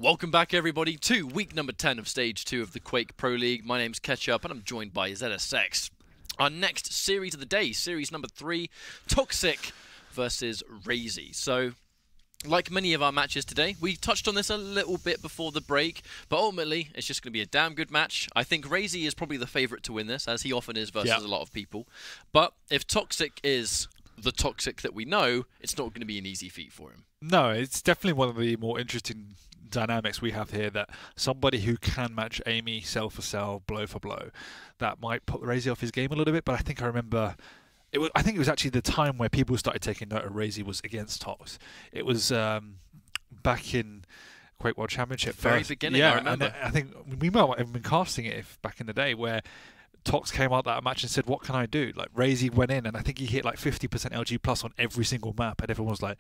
Welcome back, everybody, to week number 10 of Stage 2 of the Quake Pro League. My name's Ketchup, and I'm joined by ZSX. Our next series of the day, series number 3, Toxic versus Raisy. So, like many of our matches today, we touched on this a little bit before the break, but ultimately, it's just going to be a damn good match. I think Raisy is probably the favourite to win this, as he often is versus a lot of people. But if Toxic is the Toxic that we know, it's not going to be an easy feat for him. No, it's definitely one of the more interesting dynamics we have here, that somebody who can match Amy cell for cell, blow for blow, that might put Raisy off his game a little bit. But I think I remember, I think it was actually the time where people started taking note of Raisy was against Tox. It was back in Quake World Championship. Very beginning, I remember. And I think we might have been casting it back in the day where Tox came out that match and said, "What can I do?" Like Raisy went in, and I think he hit like 50% LG plus on every single map, and everyone was like,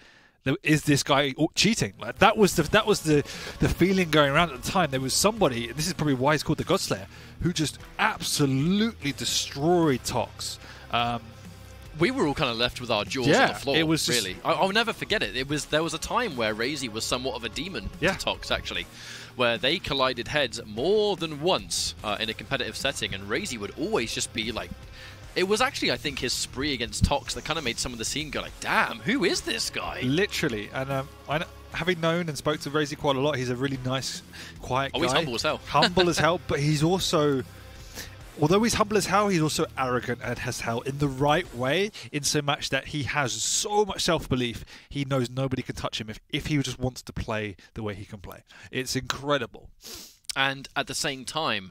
"Is this guy cheating?" Like that was the feeling going around at the time. There was somebody, and this is probably why he's called the Godslayer, who just absolutely destroyed Tox. We were all kind of left with our jaws on the floor. It was really. I'll never forget it. There was a time where Raisy was somewhat of a demon to Tox, actually, where they collided heads more than once in a competitive setting, and Raisy would always just be like. It was actually, I think, his spree against Tox that kind of made some of the scene go like, "Damn, who is this guy?" Literally, and having known and spoke to Raisy quite a lot, he's a really nice, quiet guy. Oh, he's humble as hell. Humble as hell, but he's also. Although he's humble as hell, he's also arrogant as hell in the right way, in so much that he has so much self-belief, he knows nobody can touch him if he just wants to play the way he can play. It's incredible. And at the same time,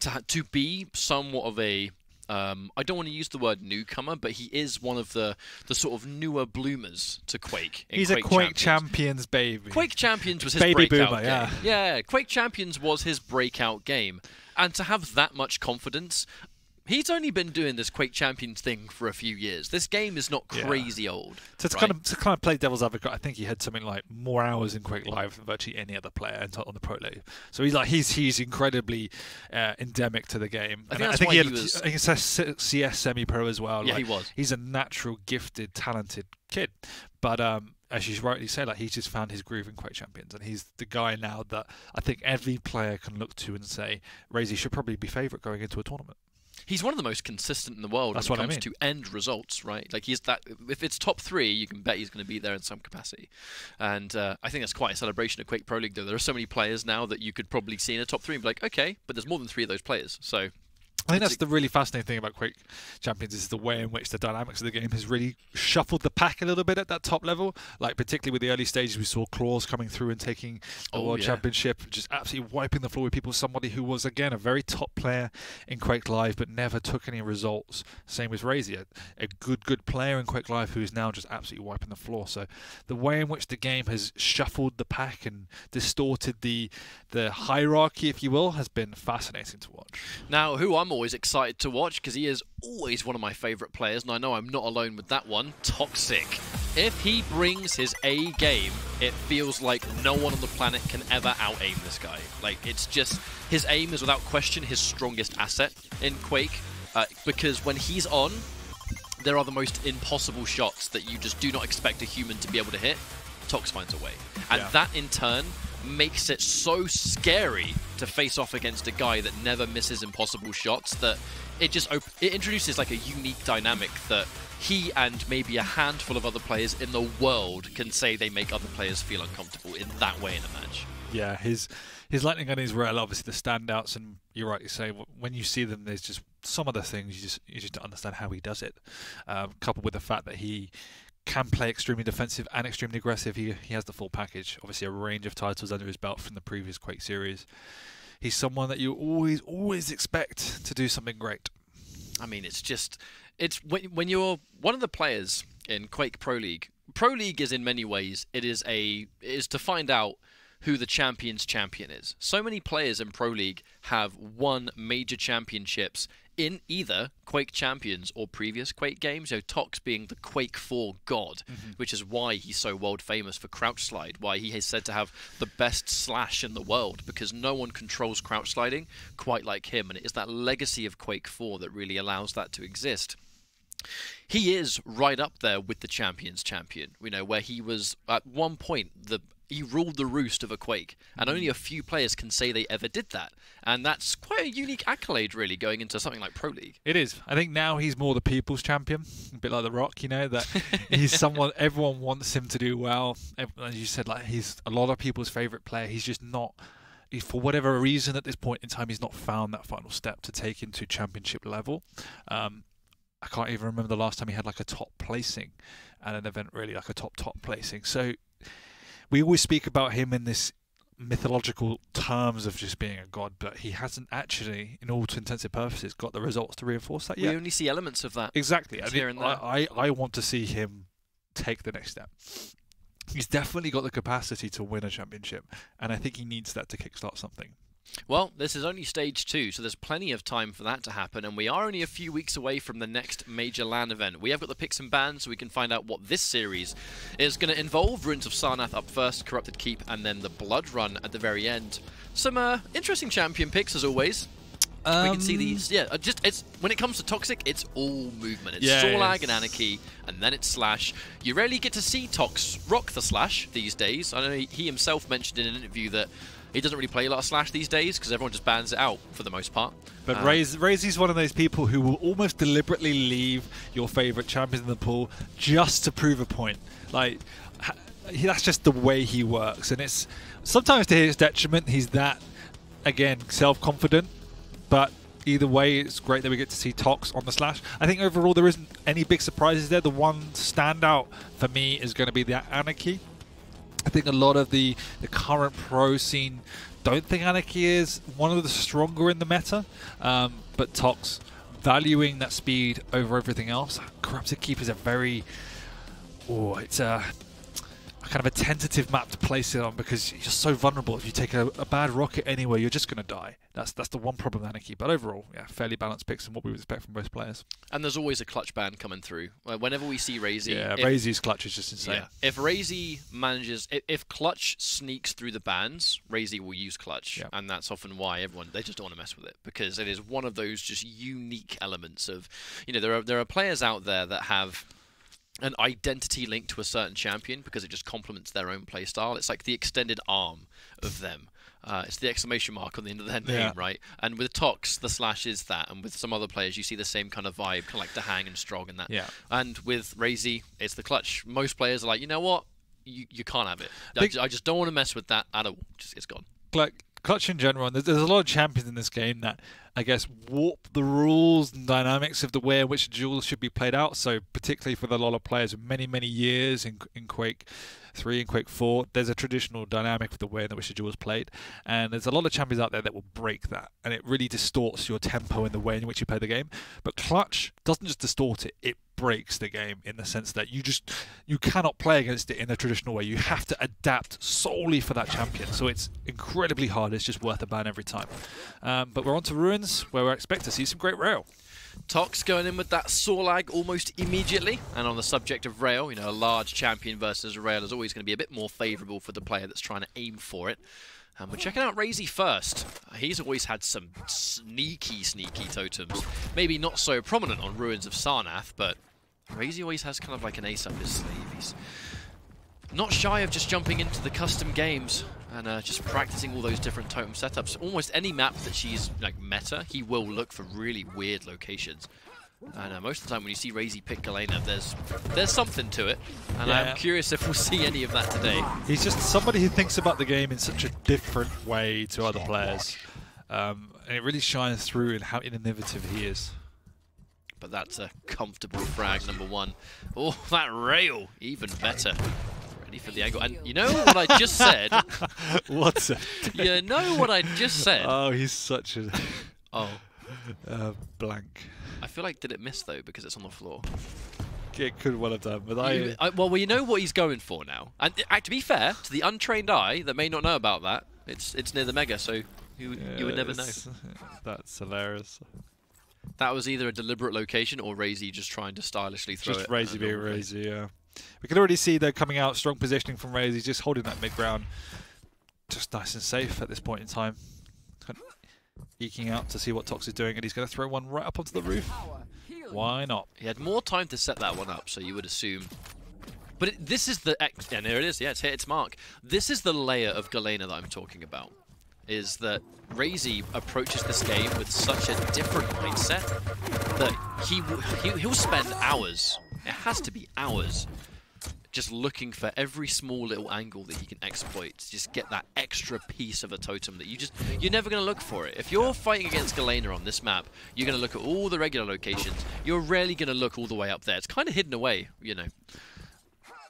to be somewhat of a... I don't want to use the word newcomer, but he is one of the sort of newer bloomers to Quake. He's a Quake Champions baby. Quake Champions was his baby breakout boomer, game. Yeah, Quake Champions was his breakout game. And to have that much confidence, he's only been doing this Quake Champions thing for a few years. This game is not crazy old. So to kind of play devil's advocate, I think he had something like more hours in Quake Live than virtually any other player on the Pro League. So he's incredibly endemic to the game. I think he's a CS semi-pro as well. Yeah, he was. He's a natural, gifted, talented kid. But as you rightly say, like he's just found his groove in Quake Champions, and he's the guy now that I think every player can look to and say, Raisy should probably be favourite going into a tournament. He's one of the most consistent in the world when it comes to end results, right? Like he's that. If it's top 3, you can bet he's going to be there in some capacity. And I think that's quite a celebration of Quake Pro League, though. There are so many players now that you could probably see in a top 3 and be like, okay, but there's more than 3 of those players, so. I think that's the really fascinating thing about Quake Champions, is the way in which the dynamics of the game has really shuffled the pack a little bit at that top level. Like particularly with the early stages, we saw Claws coming through and taking the World Championship, just absolutely wiping the floor with people. Somebody who was, again, a very top player in Quake Live, but never took any results. Same with Raisy, a good player in Quake Live who is now just absolutely wiping the floor. So the way in which the game has shuffled the pack and distorted the hierarchy, if you will, has been fascinating to watch. Now, who I'm always excited to watch, because he is always one of my favourite players, and I know I'm not alone with that one, Toxic. If he brings his A game, it feels like no one on the planet can ever out-aim this guy. Like, it's just, his aim is without question his strongest asset in Quake, because when he's on, there are the most impossible shots that you just do not expect a human to be able to hit. Tox finds a way. And that, in turn, makes it so scary to face off against a guy that never misses impossible shots, that it introduces like a unique dynamic that he and maybe a handful of other players in the world can say they make other players feel uncomfortable in that way in a match. Yeah, his lightning gun is real, obviously the standouts, and you're right to say when you see them, there's just some of the things you just don't understand how he does it. Coupled with the fact that he can play extremely defensive and extremely aggressive. He has the full package. Obviously a range of titles under his belt from the previous Quake series. He's someone that you always expect to do something great. I mean, it's when you're one of the players in Quake Pro League. Pro League is in many ways, it is to find out who the champion's champion is. So many players in Pro League have won major championships in either Quake Champions or previous Quake games. You know, Tox being the Quake 4 god, which is why he's so world famous for crouch slide, why he is said to have the best slash in the world, because no one controls crouch sliding quite like him, and it is that legacy of Quake 4 that really allows that to exist. He is right up there with the champion's champion, you know, where he was at one point the he ruled the roost of a Quake, and only a few players can say they ever did that. And that's quite a unique accolade, really, going into something like Pro League. It is. I think now he's more the people's champion, a bit like The Rock, you know, that he's someone everyone wants him to do well. As you said, like he's a lot of people's favourite player. He's just not, for whatever reason at this point in time, he's not found that final step to take into championship level. I can't even remember the last time he had like a top placing at an event, really, like a top placing. So we always speak about him in this mythological terms of just being a god, but he hasn't actually, in all intensive purposes, got the results to reinforce that yet. We only see elements of that. Exactly. Here and there. I want to see him take the next step. He's definitely got the capacity to win a championship, and I think he needs that to kickstart something. Well, this is only stage 2, so there's plenty of time for that to happen, and we are only a few weeks away from the next major LAN event. We have got the picks and bans, so we can find out what this series is going to involve. Ruins of Sarnath up first, Corrupted Keep, and then the Blood Run at the very end. Some interesting champion picks, as always. We can see these. Yeah, it's when it comes to Toxic, it's all movement. It's Sorlag and Anarchy, and then it's Slash. You rarely get to see Tox rock the Slash these days. I know he himself mentioned in an interview that he doesn't really play a lot of Slash these days because everyone just bans it out for the most part. But Raisy's one of those people who will almost deliberately leave your favourite champions in the pool just to prove a point. Like, that's just the way he works. And it's sometimes to his detriment, he's that, again, self-confident. But either way, it's great that we get to see Tox on the Slash. I think overall there isn't any big surprises there. The one standout for me is going to be the Anarchy. I think a lot of the current pro scene don't think Anarchy is one of the stronger in the meta, but Tox valuing that speed over everything else. Corrupted Keep is a very, it's a kind of a tentative map to place it on because you're so vulnerable. If you take a bad rocket anywhere, you're just going to die. That's the one problem with Anarchy. But overall, yeah, fairly balanced picks and what we would expect from both players. And there's always a clutch ban coming through. Whenever we see Raisy... Yeah, Raisy's clutch is just insane. Yeah, if Raisy manages... If clutch sneaks through the bans, Raisy will use clutch. Yeah. And that's often why they just don't want to mess with it. Because it is one of those just unique elements of... You know, there are players out there that have an identity linked to a certain champion because it just complements their own playstyle. It's like the extended arm of them. It's the exclamation mark on the end of their name, right? And with Tox, the Slash is that, and with some other players, you see the same kind of vibe, kind of like the Hang and Strong and that. Yeah. And with Raisy, it's the clutch. Most players are like, you know what? You can't have it. I just don't want to mess with that at all. It's gone. Like clutch in general, and there's a lot of champions in this game that I guess warp the rules and dynamics of the way in which duels should be played out. So particularly for a lot of players with many years in Quake 3 and Quake 4, there's a traditional dynamic of the way in which the duel is played, and there's a lot of champions out there that will break that, and it really distorts your tempo in the way in which you play the game. But clutch doesn't just distort it, it breaks the game in the sense that you cannot play against it in a traditional way. You have to adapt solely for that champion, so it's incredibly hard. It's just worth a ban every time. But we're on to Ruins, where we expect to see some great rail. Tox going in with that Sorlag almost immediately, and on the subject of rail, you know, a large champion versus rail is always going to be a bit more favourable for the player that's trying to aim for it. And we're checking out Raisy first. He's always had some sneaky totems. Maybe not so prominent on Ruins of Sarnath, but Raisy always has kind of like an ace up his sleeve. He's not shy of just jumping into the custom games and just practicing all those different totem setups. Almost any map that she's like meta, he will look for really weird locations. And most of the time when you see Raisy pick Galena, there's something to it. And I'm curious if we'll see any of that today. He's just somebody who thinks about the game in such a different way to other players. And it really shines through in how innovative he is. But that's a comfortable frag, number one. Oh, that rail, even better. Ready for the angle. And you know what I just said? What's it? You know what I just said? Oh, he's such a... Oh. Blank. I feel like, did it miss, though, because it's on the floor? It could well have done, but well, you know what he's going for now. And to be fair, to the untrained eye that may not know about that, it's near the Mega, so you would never know. That's hilarious. That was either a deliberate location or Raisy just trying to stylishly throw it. Just Raisy being Raisy, yeah. We can already see they're coming out, strong positioning from Raisy, just holding that mid-ground. Just nice and safe at this point in time. Kind of eking out to see what Tox is doing, and he's going to throw one right up onto the roof. Why not? He had more time to set that one up, so you would assume But this is the... And there it is. Yeah, it's hit its mark. This is the layer of Galena that I'm talking about. Is that Raisy approaches this game with such a different mindset that he'll spend hours, it has to be hours, just looking for every small little angle that he can exploit to just get that extra piece of a totem that you're never going to look for it. If you're fighting against Galena on this map, you're going to look at all the regular locations. You're rarely going to look all the way up there. It's kind of hidden away, you know.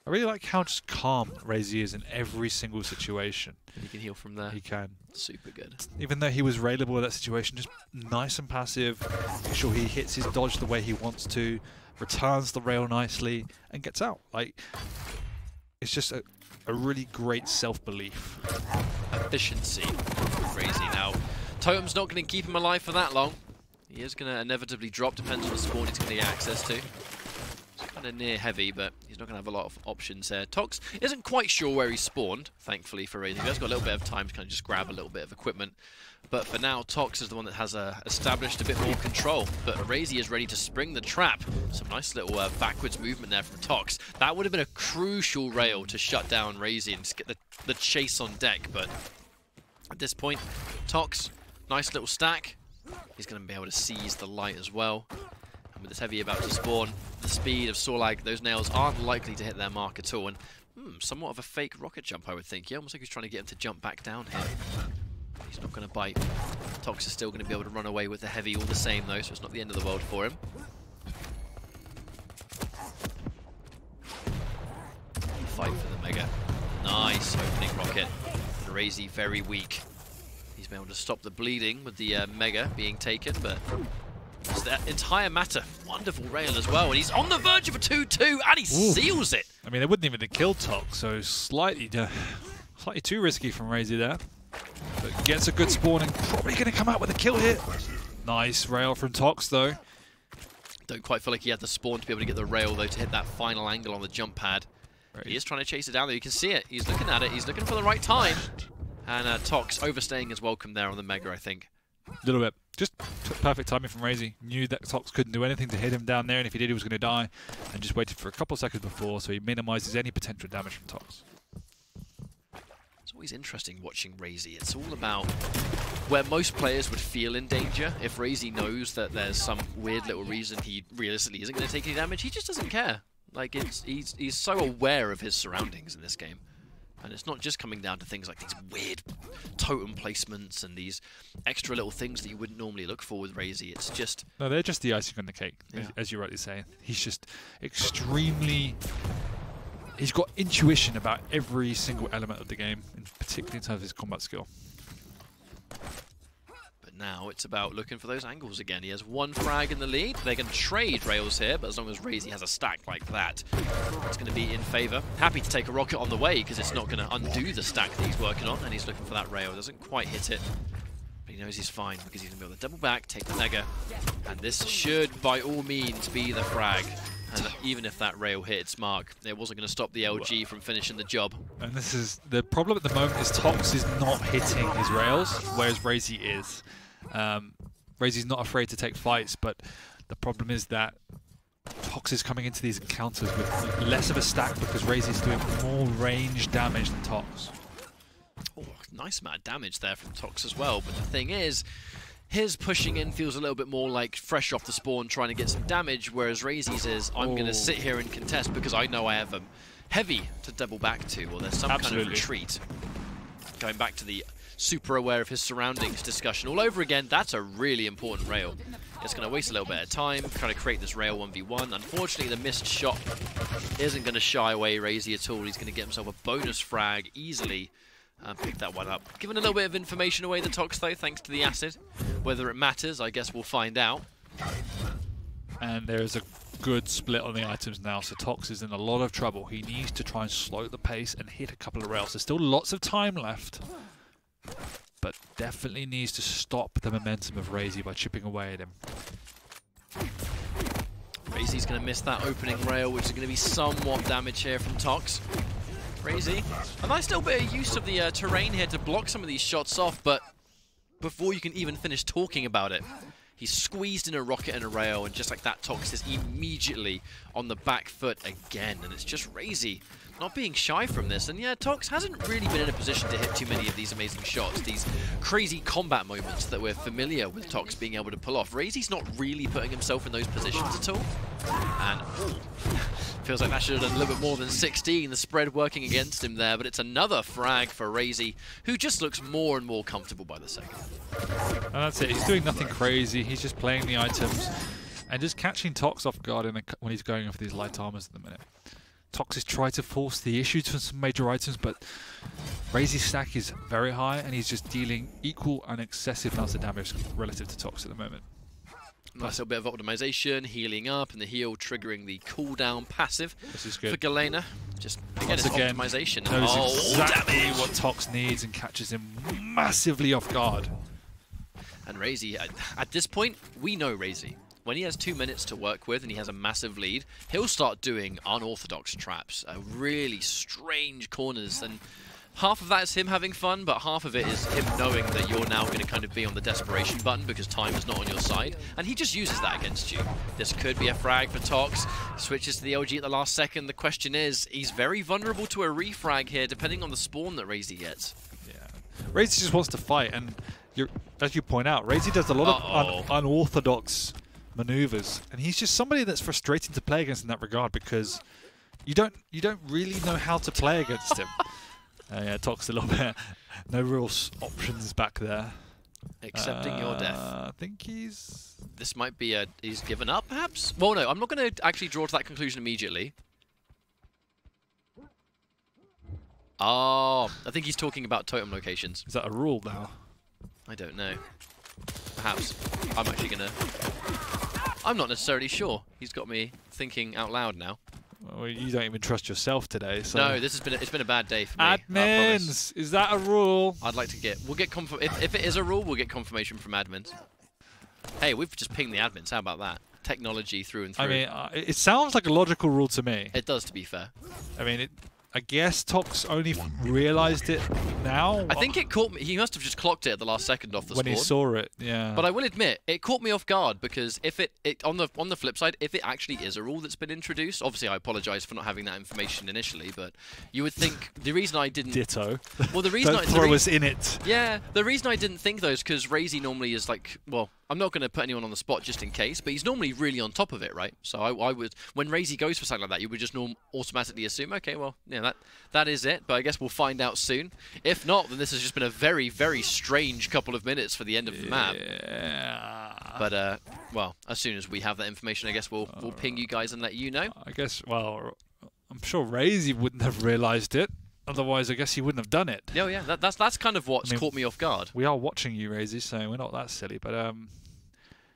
I really like how just calm Raisy is in every single situation. And he can heal from there. He can. Super good. Even though he was railable in that situation, just nice and passive, make sure he hits his dodge the way he wants to, returns the rail nicely, and gets out. Like, it's just a really great self-belief. Efficiency. Crazy now. Totem's not going to keep him alive for that long. He is going to inevitably drop, depends on the spawn he's going to get access to. Kind of near heavy, but he's not going to have a lot of options here. Tox isn't quite sure where he spawned, thankfully for Raisy. He has got a little bit of time to kind of just grab a little bit of equipment. But for now, Tox is the one that has established a bit more control. But Raisy is ready to spring the trap. Some nice little backwards movement there from Tox. That would have been a crucial rail to shut down Raisy and just get the chase on deck. But at this point, Tox, nice little stack. He's going to be able to seize the light as well. And with this heavy about to spawn, the speed of Sorlag, those nails aren't likely to hit their mark at all. And somewhat of a fake rocket jump, I would think. Yeah, almost like he's trying to get him to jump back down here. He's not going to bite. Tox is still going to be able to run away with the heavy all the same, though, so it's not the end of the world for him. Fight for the Mega. Nice opening rocket. And Raisy very weak. He's been able to stop the bleeding with the Mega being taken, but it's that entire matter. Wonderful rail as well, and he's on the verge of a 2-2, and he seals it. I mean, they wouldn't even have killed Tox, so slightly too risky from Raisy there. But gets a good spawn and probably going to come out with a kill hit. Nice rail from Tox, though. Don't quite feel like he had the spawn to be able to get the rail, though, to hit that final angle on the jump pad. He is trying to chase it down there. You can see it. He's looking at it. He's looking for the right time. And Tox overstaying his welcome there on the Mega, I think. A little bit. Just perfect timing from Raisy. Knew that Tox couldn't do anything to hit him down there, and if he did, he was going to die. And just waited for a couple of seconds before, so he minimizes any potential damage from Tox. It's always interesting watching Raisy. It's all about where most players would feel in danger. If Raisy knows that there's some weird little reason he realistically isn't going to take any damage, he just doesn't care. Like, he's so aware of his surroundings in this game. And it's not just coming down to things like these weird totem placements and these extra little things that you wouldn't normally look for with Raisy. It's just... No, they're just the icing on the cake, as you're rightly saying. He's just extremely... He's got intuition about every single element of the game, particularly in terms of his combat skill. But now it's about looking for those angles again. He has one frag in the lead. They're going to trade rails here, but as long as Raisy has a stack like that, it's going to be in favour. Happy to take a rocket on the way, because it's not going to undo the stack that he's working on, and he's looking for that rail. Doesn't quite hit it, but he knows he's fine, because he's going to be able to double back, take the Mega, and this should, by all means, be the frag. And even if that rail hit its mark, it wasn't going to stop the LG from finishing the job. And this is the problem at the moment is Tox is not hitting his rails, whereas Raisy is. Raisy's not afraid to take fights, but the problem is that Tox is coming into these encounters with less of a stack because Raisy's doing more range damage than Tox. Oh, nice amount of damage there from Tox as well, but the thing is, his pushing in feels a little bit more like fresh off the spawn trying to get some damage, whereas Raisy's is, I'm going to sit here and contest because I know I have a heavy to double back to, or there's some kind of retreat. Going back to the super aware of his surroundings discussion all over again, that's a really important rail. It's going to waste a little bit of time trying to create this rail 1v1. Unfortunately, the missed shot isn't going to shy away Raisy at all. He's going to get himself a bonus frag easily. Pick that one up. Giving a little bit of information away, the Tox, though, thanks to the acid. Whether it matters, I guess we'll find out. And there is a good split on the items now, so Tox is in a lot of trouble. He needs to try and slow the pace and hit a couple of rails. There's still lots of time left, but definitely needs to stop the momentum of Raisy by chipping away at him. Raisy's going to miss that opening rail, which is going to be somewhat damage here from Tox. Raisy, a nice little bit of use of the terrain here to block some of these shots off, but before you can even finish talking about it, He's squeezed in a rocket and a rail, and just like that, Tox is immediately on the back foot again. And it's just Raisy not being shy from this. And yeah, Tox hasn't really been in a position to hit too many of these amazing shots, these crazy combat moments that we're familiar with Tox being able to pull off. Raisy's not really putting himself in those positions at all. And feels like that should have done a little bit more than 16. The spread working against him there, but it's another frag for Raisy, who just looks more and more comfortable by the second. And that's it. He's doing nothing crazy. He's just playing the items and just catching Tox off guard when he's going for these light armors at the minute. Tox is trying to force the issue to some major items, but Raisy's stack is very high, and he's just dealing equal and excessive amounts of damage relative to Tox at the moment. Nice little bit of optimization, healing up, and the heal triggering the cooldown passive this is good. for Galena. Just again, it's optimization. Knows exactly what Tox needs and catches him massively off guard. And Raisy, at this point, we know Raisy. When he has 2 minutes to work with and he has a massive lead, he'll start doing unorthodox traps, really strange corners, and half of that is him having fun, but half of it is him knowing that you're now going to kind of be on the desperation button because time is not on your side, and he just uses that against you. This could be a frag for Tox. Switches to the LG at the last second. The question is, he's very vulnerable to a refrag here, depending on the spawn that Raisy gets. Yeah, Raisy just wants to fight, and as you point out, Raisy does a lot of unorthodox maneuvers, and he's just somebody that's frustrating to play against in that regard because you don't really know how to play against him. Yeah, Tox a little bit. No real options back there. Accepting your death. I think he's... This might be he's given up, perhaps? Well, no, I'm not going to actually draw to that conclusion immediately. Oh, I think he's talking about totem locations. Is that a rule now? I don't know. Perhaps. I'm actually going to... I'm not necessarily sure. He's got me thinking out loud now. Well, you don't even trust yourself today. So. No, it's been a bad day for me. Admins, is that a rule? I'd like to get. We'll get if it is a rule, we'll get confirmation from admins. Hey, we've just pinged the admins. How about that? Technology through and through. I mean, it sounds like a logical rule to me. It does, to be fair. I mean, I guess Tox only realised it now. I think it caught me. He must have just clocked it at the last second off the spawn. When he saw it, yeah. But I will admit, it caught me off guard because if it on the flip side, if it actually is a rule that's been introduced, obviously I apologise for not having that information initially, but you would think the reason I didn't... Ditto. Well, the reason Don't throw us in it. Yeah, the reason I didn't think though is because Raisy normally is like, well, I'm not going to put anyone on the spot just in case, but he's normally really on top of it, right? So I would, when Raisy goes for something like that, you would just automatically assume, okay, well, yeah, that is it. But I guess we'll find out soon. If not, then this has just been a very, very strange couple of minutes for the end of the map. Yeah. But well, as soon as we have that information, I guess we'll ping you guys and let you know. I guess, well, I'm sure Raisy wouldn't have realised it. Otherwise, I guess he wouldn't have done it. Oh yeah, that's kind of what's caught me off guard. We are watching you, Raisy, so we're not that silly, but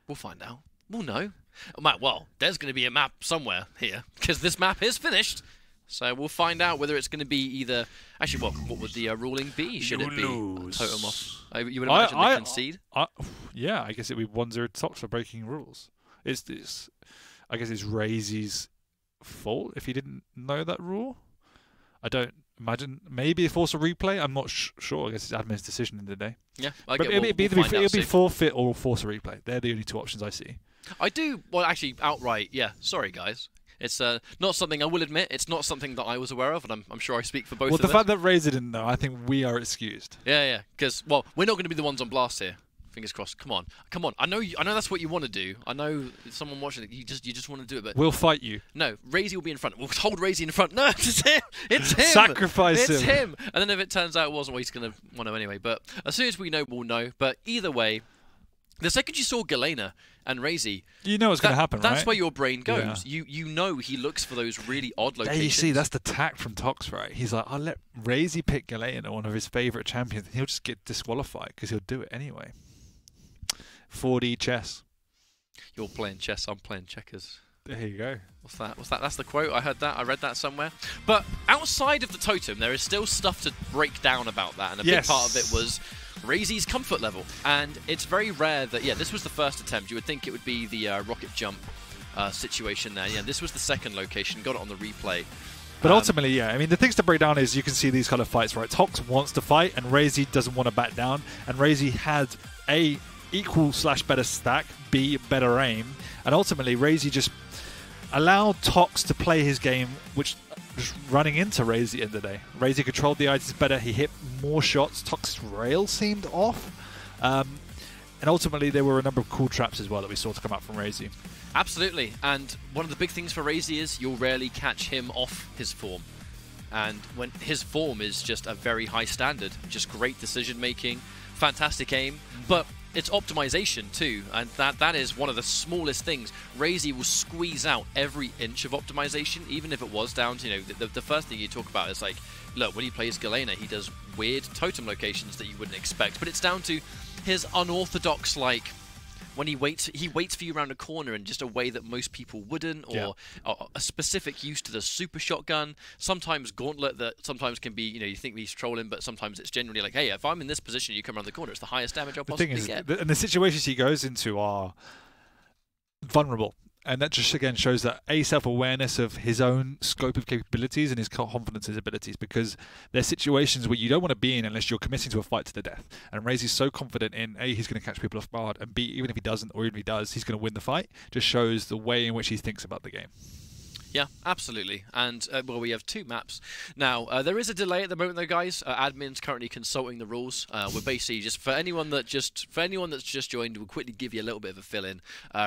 we'll find out. We'll know. Well, there's going to be a map somewhere here because this map is finished. So we'll find out whether it's going to be either. Actually, what would the ruling be? Should it be totem off? You would imagine they concede. Yeah, I guess it would be 1-0 Tox for breaking rules. I guess it's Raisy's fault if he didn't know that rule. I don't imagine. Maybe force a replay. I'm not sure. I guess it's admin's decision in the day. Yeah, it'll be forfeit or force a replay. They're the only two options I see. I do. Well, actually, outright. Yeah. Sorry, guys. It's not something, I will admit, it's not something that I was aware of, and I'm sure I speak for both of us. Well, the fact that Raisy didn't know, I think we are excused. Yeah, because, well, we're not going to be the ones on blast here. Fingers crossed. Come on. I know that's what you want to do. I know someone watching it, you just want to do it, but... We'll fight you. No, Raisy will be in front. We'll hold Raisy in front. No, it's him! It's him! Sacrifice him! It's him! And then if it turns out it wasn't, well, he's going to want to anyway. But as soon as we know, we'll know. But either way, the second you saw Galena and Raisy, you know what's going to happen, right? That's where your brain goes. Yeah. You know he looks for those really odd locations. There you see, that's the tact from Tox, right? He's like, I'll let Raisy pick Galena, one of his favourite champions, and he'll just get disqualified because he'll do it anyway. 4D chess. You're playing chess, I'm playing checkers. There you go. What's that? That's the quote. I heard that. I read that somewhere. But outside of the totem, there is still stuff to break down about that, and a big part of it was Raisy's comfort level. And it's very rare that, yeah, this was the first attempt. You would think it would be the rocket jump situation there. Yeah, this was the second location. Got it on the replay. But ultimately, yeah, I mean, the things to break down is you can see these kind of fights, right? Tox wants to fight, and Raisy doesn't want to back down. And Raisy had a equal/better stack, B, better aim, and ultimately Raisy just allowed Tox to play his game, which just running into Raisy in the day. Raisy controlled the items better, he hit more shots, Tox's rail seemed off, and ultimately there were a number of cool traps as well that we saw to come out from Raisy. Absolutely, and one of the big things for Raisy is you'll rarely catch him off his form. And when his form is just a very high standard, just great decision making, fantastic aim, but it's optimization too, and that is one of the smallest things. Raisy will squeeze out every inch of optimization, even if it was down to, the first thing you talk about is like, look, when he plays Galena, he does weird totem locations that you wouldn't expect, but it's down to his unorthodox, like, when he waits for you around a corner in just a way that most people wouldn't, or a specific use to the super shotgun. Sometimes Gauntlet that sometimes can be, you think he's trolling, but sometimes it's genuinely like, hey, if I'm in this position, you come around the corner, it's the highest damage I'll possibly get. And the situations he goes into are vulnerable. And that just, again, shows that self-awareness of his own scope of capabilities and his confidence in his abilities, because there's situations where you don't want to be in unless you're committing to a fight to the death. And Raisy's so confident in, A, he's going to catch people off guard, and B, even if he doesn't, or even if he does, he's going to win the fight. Just shows the way in which he thinks about the game. Yeah, absolutely. And, well, we have 2 maps. Now, there is a delay at the moment, though, guys. Admin's currently consulting the rules. We're basically just, for anyone that's just joined, we'll quickly give you a little bit of a fill-in.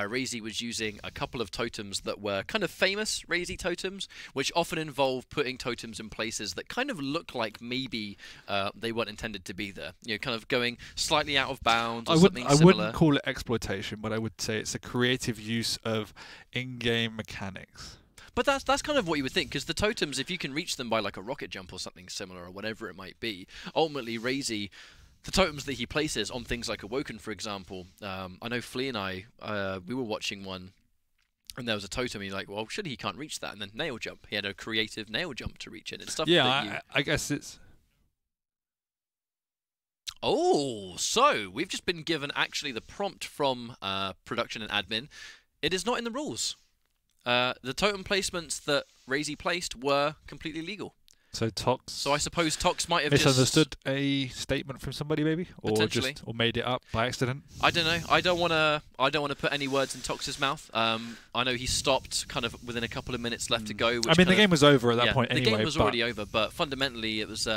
Raisy was using a couple of totems that were kind of famous Raisy totems, which often involve putting totems in places that kind of look like maybe they weren't intended to be there. Kind of going slightly out of bounds or something similar. I wouldn't call it exploitation, but I would say it's a creative use of in-game mechanics. But that's kind of what you would think, because the totems, if you can reach them by like a rocket jump or something similar, or whatever it might be, ultimately Raisy, the totems that he places on things like Awoken, for example, I know Flea and I, we were watching one, and there was a totem, and you're like, well, surely he can't reach that, and then nail jump. He had a creative nail jump to reach it, and stuff. Yeah, I guess it's... Oh, so we've just been given actually the prompt from production and admin. It is not in the rules. The totem placements that Raisy placed were completely legal. So Tox. So I suppose Tox might have misunderstood a statement from somebody, maybe, or made it up by accident. I don't know. I don't want to put any words in Tox's mouth. I know he stopped kind of within a couple of minutes left to go. Which the game was over at that point anyway. The game was already over, but fundamentally it was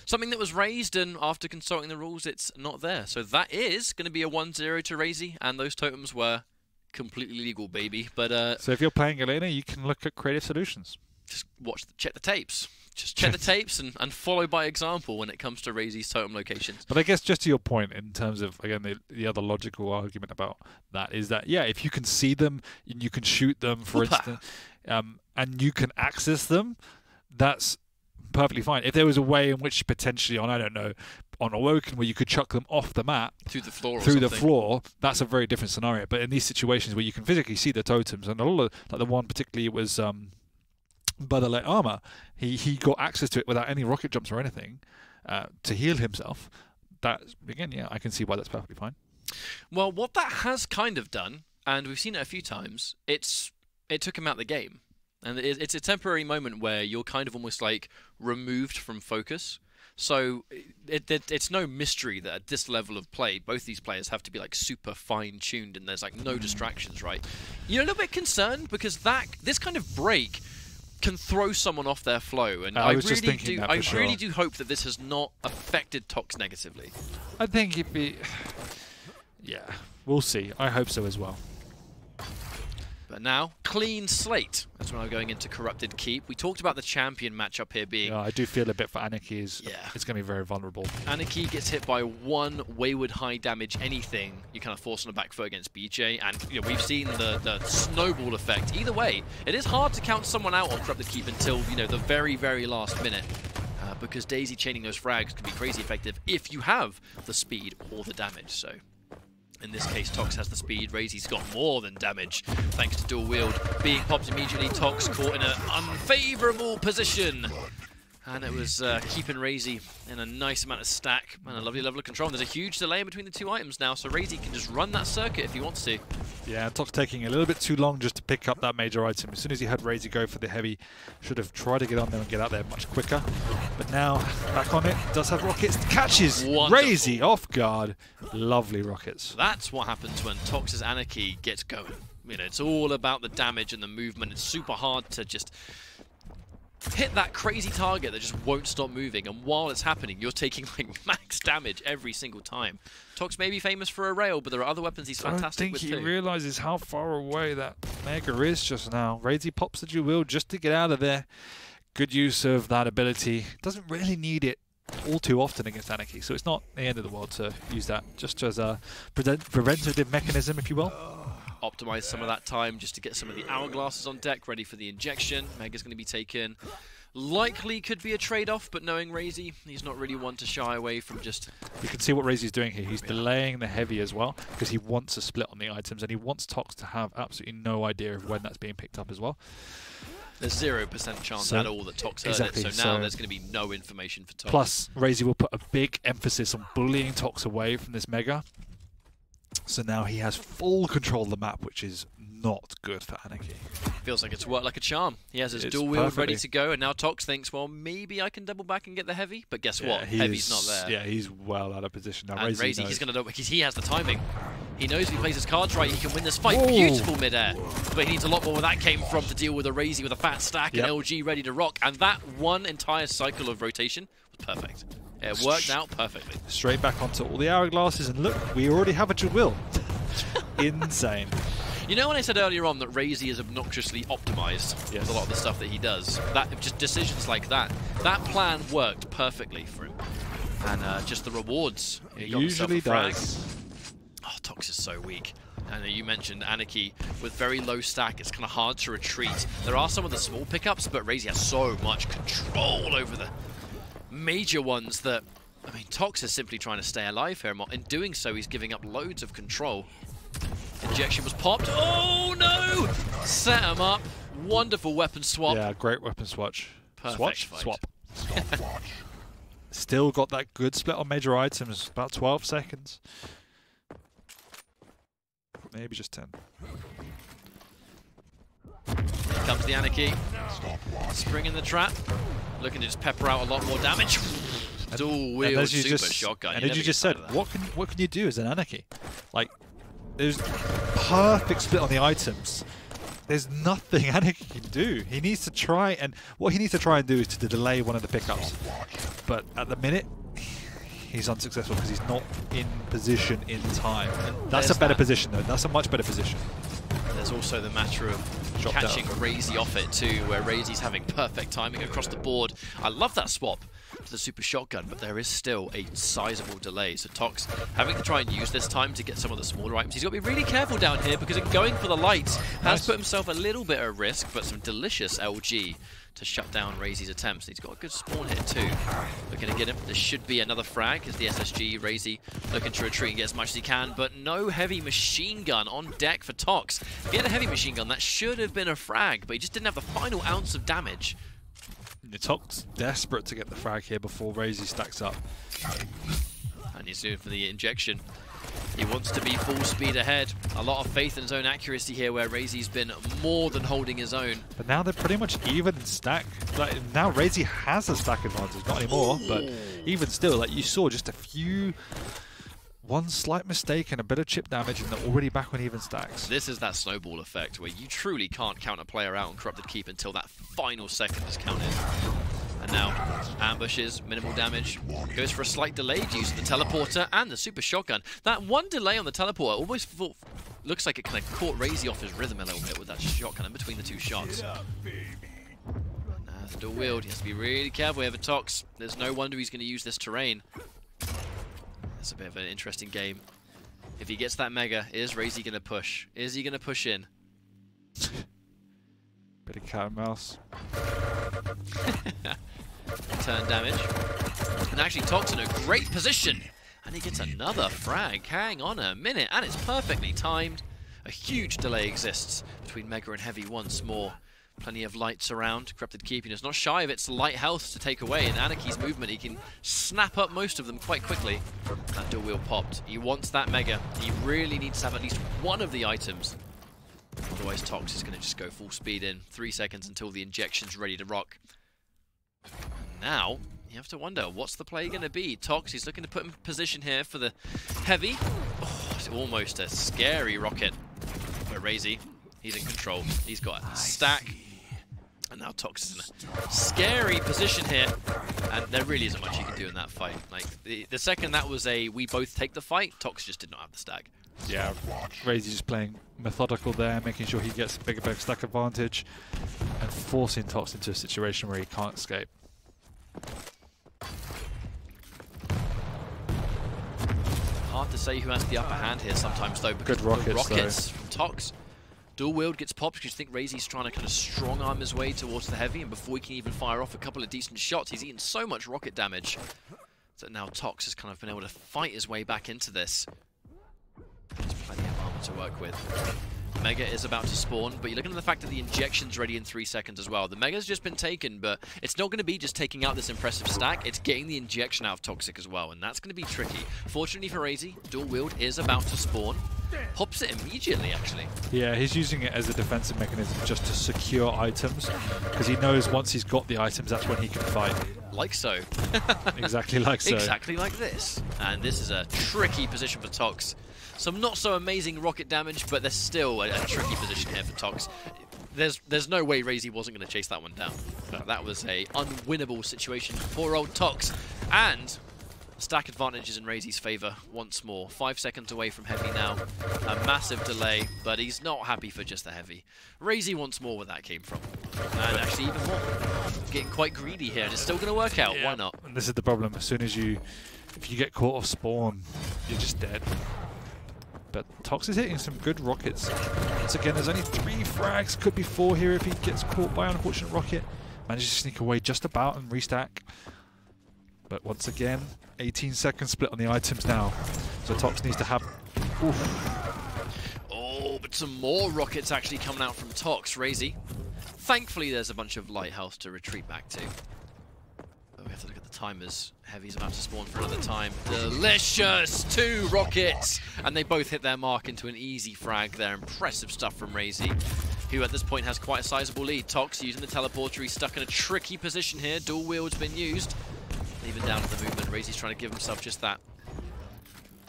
something that was raised, and after consulting the rules, it's not there. So that is going to be a 1-0 to Raisy, and those totems were completely legal, baby. But so if you're playing Galena, you can look at creative solutions. Just check the tapes. Just check the tapes and follow by example when it comes to Raisy's totem locations. But I guess just to your point, in terms of, again, the other logical argument about that is that, yeah, if you can see them, and you can shoot them, for instance, and you can access them, that's perfectly fine. If there was a way in which potentially on Awoken where you could chuck them off the map through the floor, that's a very different scenario. But in these situations where you can physically see the totems, and a lot of, like the one particularly was by the late armor, he got access to it without any rocket jumps or anything to heal himself. That, again, yeah, I can see why that's perfectly fine. Well, what that has kind of done, and we've seen it a few times, it took him out the game. And it's a temporary moment where you're kind of almost like removed from focus. So it's no mystery that at this level of play, both these players have to be like super fine-tuned, and there's like no distractions, right? You're a little bit concerned because this kind of break can throw someone off their flow, and I really do hope that this has not affected Tox negatively. I think yeah, we'll see. I hope so as well. But now, clean slate. That's when I'm going into Corrupted Keep. We talked about the champion matchup here being... Yeah, I do feel a bit for Anarchy. It's going to be very vulnerable. Anarchy gets hit by one wayward high damage anything. You kind of force on the back foot against BJ. And we've seen the snowball effect. Either way, it is hard to count someone out on Corrupted Keep until the very, very last minute. Because daisy chaining those frags can be crazy effective if you have the speed or the damage. So... in this case, Tox has the speed. Raisy's got more than damage, thanks to dual wield being popped immediately. Tox caught in an unfavourable position. And it was keeping Raisy in a nice amount of stack and a lovely level of control. And there's a huge delay in between the two items now, so Raisy can just run that circuit if he wants to. Yeah, Tox taking a little bit too long just to pick up that major item. As soon as he had Raisy go for the heavy, should have tried to get on there and get out there much quicker. But now, back on it, does have rockets, catches Raisy off guard. Lovely rockets. That's what happens when Tox's Anarchy gets going. You know, it's all about the damage and the movement. It's super hard to just hit that crazy target that just won't stop moving, and while it's happening, you're taking like max damage every single time. Tox may be famous for a rail, but there are other weapons he's fantastic with too. I don't think he realizes how far away that Mega is just now. Raisy pops the dual just to get out of there. Good use of that ability. Doesn't really need it all too often against Anarchy, so it's not the end of the world to use that, just as a preventative mechanism, if you will. Optimize some of that time just to get some of the hourglasses on deck, ready for the injection. Mega's going to be taken. Likely could be a trade-off, but knowing Raisy, he's not really one to shy away from just... You can see what Raisy's doing here. He's delaying the heavy as well, because he wants a split on the items, and he wants Tox to have absolutely no idea of when that's being picked up as well. There's 0% chance at all that Tox heard it, so now there's going to be no information for Tox. Plus, Raisy will put a big emphasis on bullying Tox away from this Mega. So now he has full control of the map, which is not good for Anarchy. Feels like it's worked like a charm. He has his dual wield ready to go, and now Tox thinks, well, maybe I can double back and get the heavy. But guess what? Heavy's not there. Yeah, he's well out of position now. And Raisy, he's going to do it because he has the timing. He knows if he plays his cards right, he can win this fight. Whoa. Beautiful mid-air. But he needs a lot more where that came from to deal with a Raisy with a fat stack and LG ready to rock. And that one entire cycle of rotation was perfect. It worked out perfectly. Straight back onto all the hourglasses, and look, we already have a dual will. Insane. You know when I said earlier on that Raisy is obnoxiously optimized with a lot of the stuff that he does? That just decisions like that. That plan worked perfectly for him. And just the rewards. It usually does. Oh, Tox is so weak. And you mentioned Anarchy with very low stack. It's kind of hard to retreat. There are some of the small pickups, but Raisy has so much control over the major ones that, I mean, Tox is simply trying to stay alive here. In doing so, he's giving up loads of control. Injection was popped. Oh no! Set him up. Wonderful weapon swap. Yeah, great weapon swatch. Perfect Swap. Still got that good split on major items. About 12 seconds. Maybe just 10. Here comes the Anarchy. Spring in the trap. Looking to just pepper out a lot more damage. Dual wield super shotgun. And as you just said, what can you do as an Anarchy? Like, there's perfect split on the items. There's nothing Anarchy can do. He needs to try, and what he needs to try and do is to delay one of the pickups. But at the minute, he's unsuccessful because he's not in position in time. And that's a better position, though. That's a much better position. There's also the matter of catching Raisy off it too, where Raisy's having perfect timing across the board. I love that swap to the super shotgun, but there is still a sizable delay. So Tox having to try and use this time to get some of the smaller items. He's got to be really careful down here because in going for the lights has put himself a little bit at risk, but some delicious LG to shut down Raisy's attempts. He's got a good spawn hit too. Looking to get him. There should be another frag as the SSG. Raisy looking to retreat and get as much as he can, but no heavy machine gun on deck for Tox. If he had a heavy machine gun, that should have been a frag, but he just didn't have the final ounce of damage. Tox desperate to get the frag here before Raisy stacks up. And he's doing for the injection. He wants to be full speed ahead. A lot of faith in his own accuracy here, where Raisy's been more than holding his own. But now they're pretty much even in stack. Like, now Raisy has a stack advantage, not anymore, but even still, like you saw just a few... One slight mistake and a bit of chip damage, and they're already back on even stacks. This is that snowball effect where you truly can't count a player out on Corrupted Keep until that final second is counted. And now, ambushes, minimal damage, goes for a slight delayed use of the teleporter and the super shotgun. That one delay on the teleporter almost looks like it kind of caught Raisy off his rhythm a little bit with that shotgun in between the two shots. Now, the dual wield, he has to be really careful here for Tox. There's no wonder he's going to use this terrain. It's a bit of an interesting game. If he gets that mega, is Raisy going to push? Is he going to push in? Bit of cat and mouse. Turn damage. And actually Tox in a great position. And he gets another frag. Hang on a minute. And it's perfectly timed. A huge delay exists between Mega and Heavy once more. Plenty of lights around. Corrupted Keepiness not shy of its light health to take away. In Anarchy's movement, he can snap up most of them quite quickly. That dual wheel popped. He wants that Mega. He really needs to have at least one of the items. Otherwise, Tox is going to just go full speed in. 3 seconds until the injection's ready to rock. Now, you have to wonder, what's the play going to be? Tox, he's looking to put in position here for the heavy. Oh, it's almost a scary rocket. But Raisy, he's in control. He's got a stack. And now Tox is in a scary position here. And there really isn't much you can do in that fight. Like, the second that was a we both take the fight, Tox just did not have the stack. Yeah, Raisy just playing methodical there, making sure he gets a bigger stack advantage and forcing Tox into a situation where he can't escape. Hard to say who has the upper hand here sometimes, though, because good rockets from Tox. Dual wield gets popped because you think Raisy's trying to kind of strong arm his way towards the heavy, and before he can even fire off a couple of decent shots, he's eaten so much rocket damage that now Tox has kind of been able to fight his way back into this. There's plenty of armor to work with. Mega is about to spawn, but you're looking at the fact that the injection's ready in 3 seconds as well. The Mega's just been taken, but it's not going to be just taking out this impressive stack, it's getting the injection out of Toxic as well, and that's going to be tricky. Fortunately for Raisy, dual wield is about to spawn. Pops it immediately, actually. Yeah, he's using it as a defensive mechanism just to secure items, because he knows once he's got the items, that's when he can fight. Like so. Exactly like so. Exactly like this. And this is a tricky position for Tox. Some not so amazing rocket damage, but there's still a tricky position here for Tox. There's no way Raisy wasn't going to chase that one down. That was a unwinnable situation for poor old Tox. And stack advantage is in Raisy's favor once more. 5 seconds away from heavy now. A massive delay, but he's not happy for just the heavy. Raisy wants more where that came from. And actually even more. Getting quite greedy here, and it's still going to work out. Yeah. Why not? And this is the problem. As soon as if you get caught off spawn, you're just dead. But Tox is hitting some good rockets. Once again, there's only 3 frags. Could be 4 here if he gets caught by an unfortunate rocket. Manages to sneak away just about and restack. But once again, 18-second split on the items now. So Tox needs to have... Oof. Oh, but some more rockets actually coming out from Tox. Raisy. Thankfully, there's a bunch of light health to retreat back to. But we have to look at the timers. Heavy's about to spawn for another time. Delicious! 2 rockets! And they both hit their mark into an easy frag there. Impressive stuff from Raisy, who at this point has quite a sizable lead. Tox using the teleporter. He's stuck in a tricky position here. Dual wield's been used. Even down to the movement. Raisy's trying to give himself just that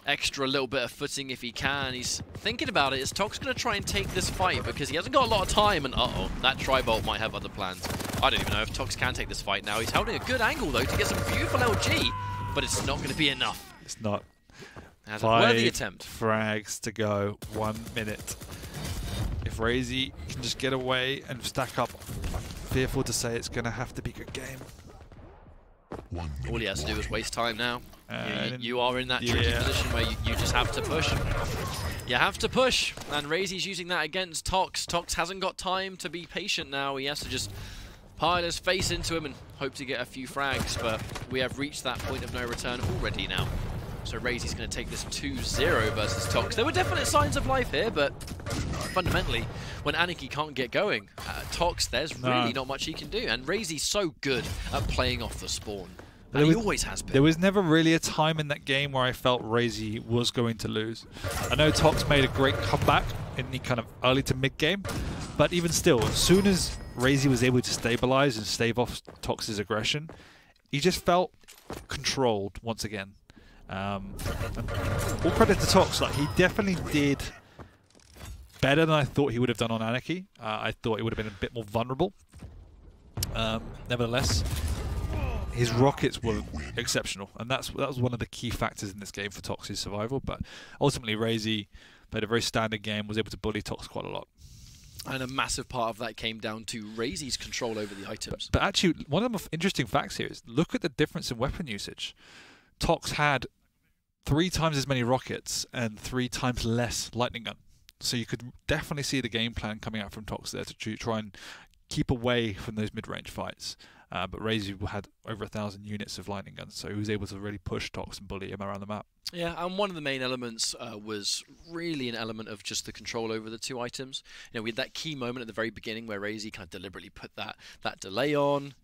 extra little bit of footing if he can. He's thinking about it. Is Tox going to try and take this fight? Because he hasn't got a lot of time, and uh-oh, that Tri-Bolt might have other plans. I don't even know if Tox can take this fight now. He's holding a good angle, though, to get some beautiful LG, but it's not going to be enough. It's not. As a worthy attempt. Frags to go. 1 minute. If Raisy can just get away and stack up, I'm fearful to say it's going to have to be a good game. All he has to do is waste time now. You are in that tricky position where you just have to push. You have to push, and Raisy's using that against Tox. Tox hasn't got time to be patient now. He has to just pile his face into him and hope to get a few frags, but we have reached that point of no return already now. So Raisy's going to take this 2-0 versus Tox. There were definite signs of life here, but fundamentally, when Anarchy can't get going, Tox, there's really not much he can do. And Raisy's so good at playing off the spawn. And he always has been. There was never really a time in that game where I felt Raisy was going to lose. I know Tox made a great comeback in the kind of early to mid-game, but even still, as soon as Raisy was able to stabilize and stave off Tox's aggression, he just felt controlled once again. All credit to Tox, like he definitely did better than I thought he would have done on Anarchy. I thought he would have been a bit more vulnerable. Nevertheless, his rockets were exceptional, and that was one of the key factors in this game for Tox's survival. But ultimately, Raisy played a very standard game, was able to bully Tox quite a lot. And a massive part of that came down to Raisy's control over the items. But actually, one of the interesting facts here is look at the difference in weapon usage. Tox had 3 times as many rockets and 3 times less lightning gun. So you could definitely see the game plan coming out from Tox there to try and keep away from those mid-range fights. but Raisy had over 1,000 units of lightning guns, so he was able to really push Tox and bully him around the map. Yeah, and one of the main elements was really an element of just the control over the two items. You know, we had that key moment at the very beginning where Raisy kind of deliberately put that delay on.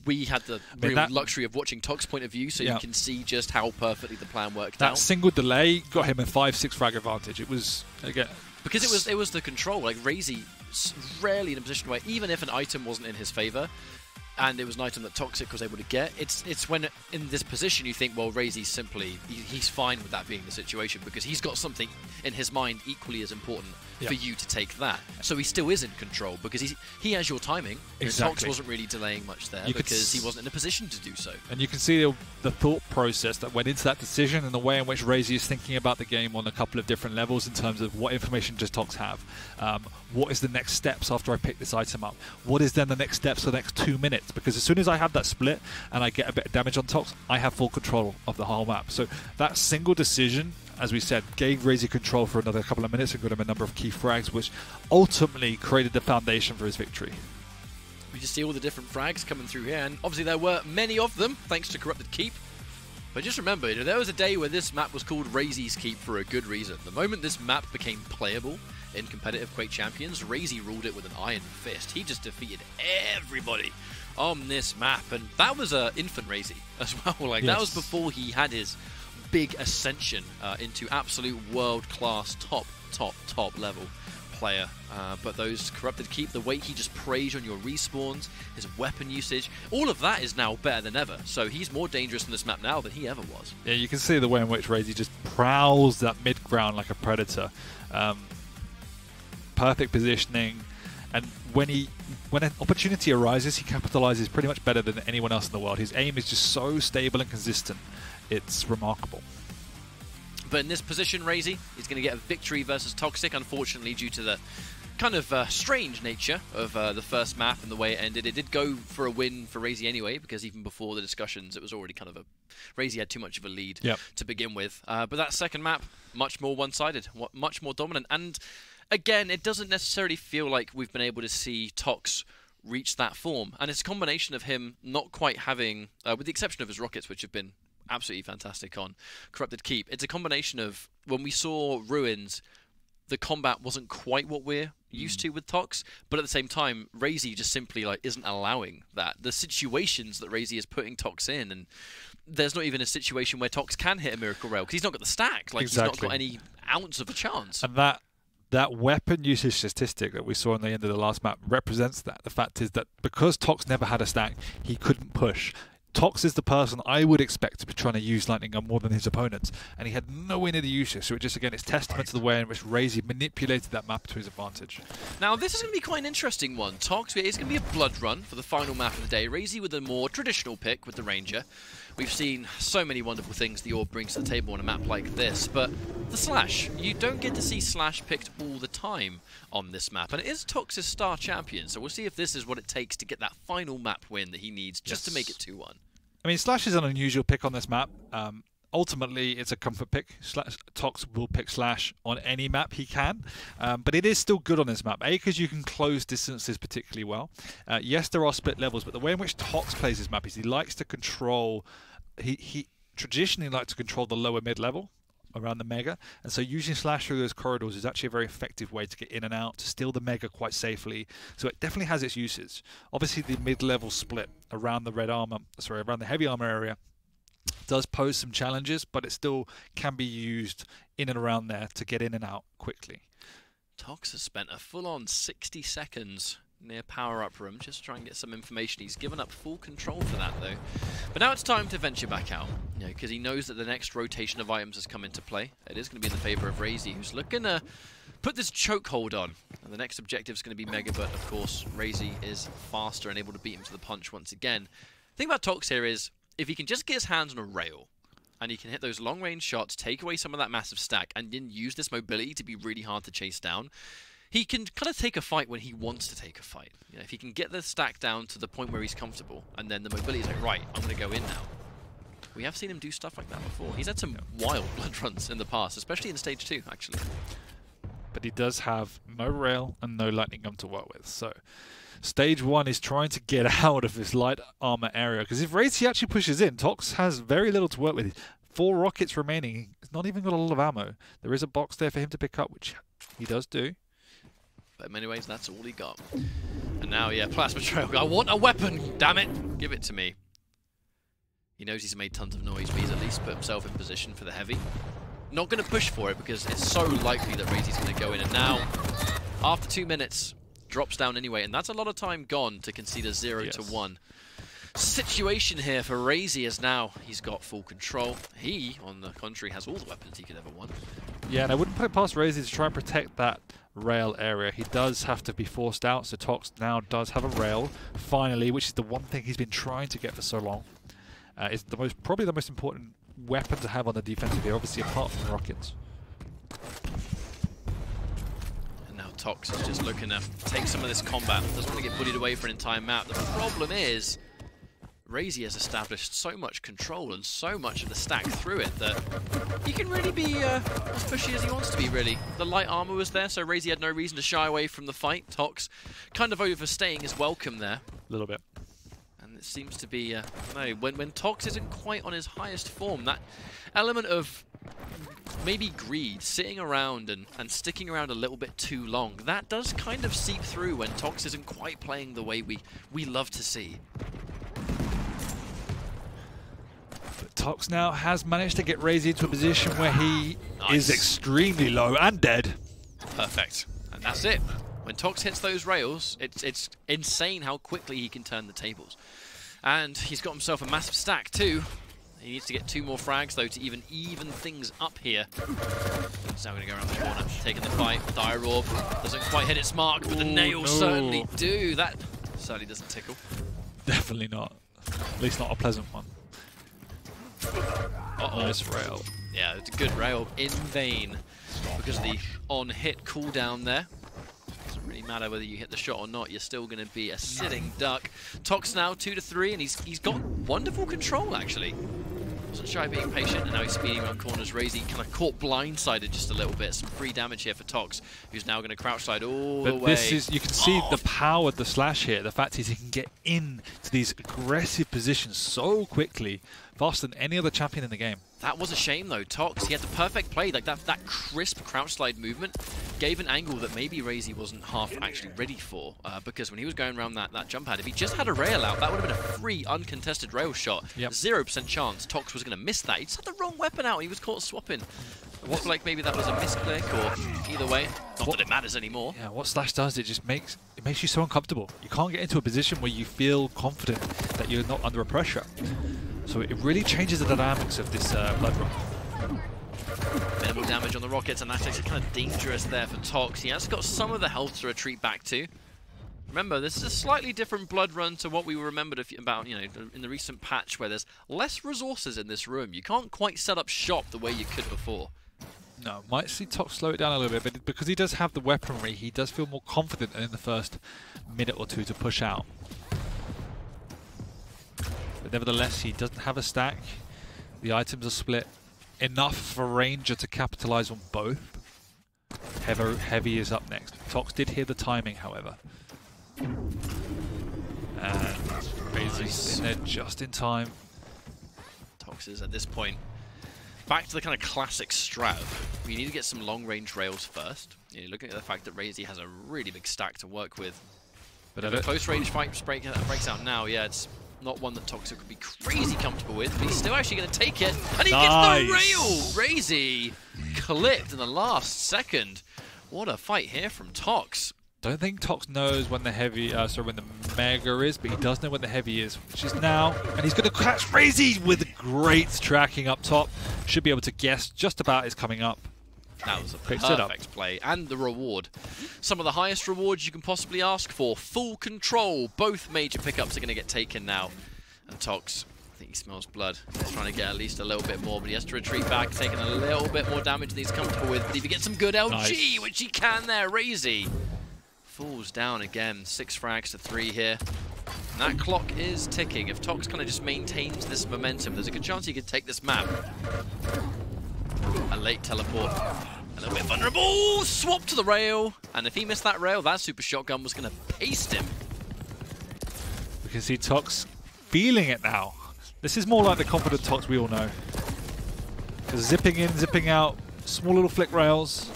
We had the luxury of watching Tox's point of view, so you can see just how perfectly the plan worked out. That single delay got him a 5-6 frag advantage. It was, again... Because it was the control. Like, Raisy rarely in a position where even if an item wasn't in his favor, and it was an item that toxjq was able to get, it's when in this position you think, well, Raisy's simply, he's fine with that being the situation because he's got something in his mind equally as important for you to take that. So he still is in control because he has your timing. Exactly. Tox wasn't really delaying much there because he wasn't in a position to do so. And you can see the thought process that went into that decision and the way in which Raisy is thinking about the game on a couple of different levels in terms of what information does Tox have. What is the next steps after I pick this item up? What is then the next steps for the next 2 minutes? Because as soon as I have that split and I get a bit of damage on Tox, I have full control of the whole map. So that single decision, as we said, gave Raisy control for another couple of minutes and got him a number of key frags, which ultimately created the foundation for his victory. We just see all the different frags coming through here, and obviously there were many of them, thanks to Corrupted Keep. But just remember, there was a day where this map was called Raisy's Keep for a good reason. The moment this map became playable in competitive Quake Champions, Raisy ruled it with an iron fist. He just defeated everybody on this map, and that was infant Raisy as well. Like, that was before he had his big ascension into absolute world-class, top level player. But those Corrupted Keep, the way he just preys on your respawns, his weapon usage, all of that is now better than ever. So he's more dangerous in this map now than he ever was. Yeah, you can see the way in which Raisy just prowls that mid-ground like a predator. Perfect positioning, and when an opportunity arises, he capitalizes pretty much better than anyone else in the world. His aim is just so stable and consistent. It's remarkable. But in this position, Raisy is going to get a victory versus toxjq, unfortunately, due to the kind of strange nature of the first map and the way it ended. It did go for a win for Raisy anyway, because even before the discussions, it was already kind of Raisy had too much of a lead to begin with. But that second map, much more one-sided, much more dominant. And again, it doesn't necessarily feel like we've been able to see Tox reach that form. And it's a combination of him not quite having, with the exception of his rockets, which have been absolutely fantastic on Corrupted Keep, it's a combination of when we saw Ruins, the combat wasn't quite what we're used to with Tox, but at the same time, Raisy just simply isn't allowing that. The situations that Raisy is putting Tox in, and there's not even a situation where Tox can hit a Miracle Rail because he's not got the stack. Like, he's not got any ounce of a chance. And that weapon usage statistic that we saw in the end of the last map represents that. The fact is that because Tox never had a stack, he couldn't push. Tox is the person I would expect to be trying to use Lightning Gun more than his opponents, and he had nowhere near the usage, so it just, again, it's testament to the way in which Raisy manipulated that map to his advantage. Now, this is going to be quite an interesting one. Tox is going to be a blood run for the final map of the day. Raisy with a more traditional pick with the Ranger. We've seen so many wonderful things the Orb brings to the table on a map like this, but the Slash, you don't get to see Slash picked all the time on this map, and it is Tox's star champion, so we'll see if this is what it takes to get that final map win that he needs just to make it 2-1. I mean, Slash is an unusual pick on this map. Ultimately, it's a comfort pick. Tox will pick Slash on any map he can, but it is still good on this map. A, because you can close distances particularly well. Yes, there are split levels, but the way in which Tox plays this map is he likes to control... He traditionally likes to control the lower mid-level around the Mega, and so using Slash through those corridors is actually a very effective way to get in and out, to steal the Mega quite safely. So it definitely has its uses. Obviously, the mid-level split around the around the heavy armor area does pose some challenges, but it still can be used in and around there to get in and out quickly. Tox has spent a full-on 60 seconds near power-up room just to try and get some information. He's given up full control for that, though. But now it's time to venture back out, because he knows that the next rotation of items has come into play. It is going to be in the favor of Raisy, who's looking to put this chokehold on. And the next objective is going to be Mega, but of course, Raisy is faster and able to beat him to the punch once again. The thing about Tox here is, if he can just get his hands on a rail, and he can hit those long-range shots, take away some of that massive stack, and then use this mobility to be really hard to chase down, he can kind of take a fight when he wants to take a fight. If he can get the stack down to the point where he's comfortable, and then the mobility is like, right, I'm going to go in now. We have seen him do stuff like that before. He's had some wild blood runs in the past, especially in Stage 2, actually. But he does have no rail and no lightning gun to work with, so Stage 1 is trying to get out of this light armor area, because if Raisy actually pushes in, Tox has very little to work with. 4 rockets remaining. He's not even got a lot of ammo. There is a box there for him to pick up, which he does do. But in many ways, that's all he got. And now, yeah, Plasma Trail. I want a weapon! Damn it! Give it to me. He knows he's made tons of noise, but he's at least put himself in position for the heavy. Not going to push for it because it's so likely that Raisy's going to go in. And now, after 2 minutes, drops down anyway. And that's a lot of time gone to concede a 0-1 situation here for Raisy, as now he's got full control. He, on the contrary, has all the weapons he could ever want. Yeah, and I wouldn't put it past Raisy to try and protect that rail area. He does have to be forced out, so Tox now does have a rail, finally, which is the one thing he's been trying to get for so long. It's probably the most important weapon to have on the defensive here, obviously apart from rockets. And now Tox is just looking to take some of this combat. Doesn't want to get bullied away for an entire map. The problem is, Raisy has established so much control and so much of the stack through it that he can really be as pushy as he wants to be, really. The light armor was there, so Raisy had no reason to shy away from the fight. Tox kind of overstaying his welcome there. A little bit. And it seems to be, no, when Tox isn't quite on his highest form, that element of maybe greed, sitting around and sticking around a little bit too long, that does kind of seep through when Tox isn't quite playing the way we love to see. But Tox now has managed to get Raisy into a position where he is extremely low and dead. Perfect. And that's it. When Tox hits those rails, it's insane how quickly he can turn the tables. And he's got himself a massive stack too. He needs to get 2 more frags though to even things up here. He's now going to go around the corner, taking the fight. Dire Orb doesn't quite hit its mark, but the nails certainly do. That certainly doesn't tickle. Definitely not. At least not a pleasant one. Nice rail. Yeah, it's a good rail in vain because of the on-hit cooldown there. Doesn't really matter whether you hit the shot or not, you're still going to be a sitting duck. Tox now 2-3, and he's got wonderful control actually. Wasn't shy being patient, and now he's speeding around corners. Raisy kind of caught blindsided just a little bit. Some free damage here for Tox, who's now going to crouch slide all the way. But this is, you can see the power of the slash here. The fact is he can get into these aggressive positions so quickly, faster than any other champion in the game. That was a shame though. Tox, he had the perfect play, like that crisp crouch slide movement gave an angle that maybe Raisy wasn't half actually ready for, because when he was going around that jump pad, if he just had a rail out, that would have been a free uncontested rail shot. 0% chance Tox was going to miss that. He just had the wrong weapon out, he was caught swapping. It looked like maybe that was a misclick, or either way, not that it matters anymore. Yeah, what Slash does, it makes you so uncomfortable. You can't get into a position where you feel confident that you're not under a pressure. So it really changes the dynamics of this blood run. Minimal damage on the rockets, and that's actually kind of dangerous there for Tox. He has got some of the health to retreat back to. Remember, this is a slightly different blood run to what we remembered about, you know, in the recent patch, where there's less resources in this room. You can't quite set up shop the way you could before. No, might see Tox slow it down a little bit, but because he does have the weaponry, he does feel more confident in the first minute or two to push out. But nevertheless, he doesn't have a stack. The items are split enough for Ranger to capitalize on both. Heavy is up next. Tox did hear the timing, however. And Raisy's in there just in time. Tox is at this point back to the kind of classic strat. We need to get some long-range rails first. You know, looking at the fact that Raisy has a really big stack to work with. But if a close-range fight breaks out now, yeah, it's not one that Tox could be crazy comfortable with, but he's still actually going to take it, and he gets the rail! Raisy clipped in the last second. What a fight here from Tox. Don't think Tox knows when the heavy, when the Mega is, but he does know when the heavy is, which is now, and he's going to catch Raisy with great tracking up top. Should be able to guess just about is coming up. That was a perfect play, and the reward. Some of the highest rewards you can possibly ask for. Full control. Both major pickups are going to get taken now. And Tox, I think he smells blood. He's trying to get at least a little bit more, but he has to retreat back, taking a little bit more damage than he's comfortable with. But if he gets some good LG, which he can there, Raisy falls down again. 6 frags to 3 here. And that clock is ticking. If Tox kind of just maintains this momentum, there's a good chance he could take this map. A late teleport. A little bit vulnerable. Swap to the rail. And if he missed that rail, that super shotgun was going to paste him. We can see Tox feeling it now. This is more like the confident Tox we all know. Because zipping in, zipping out, small little flick rails.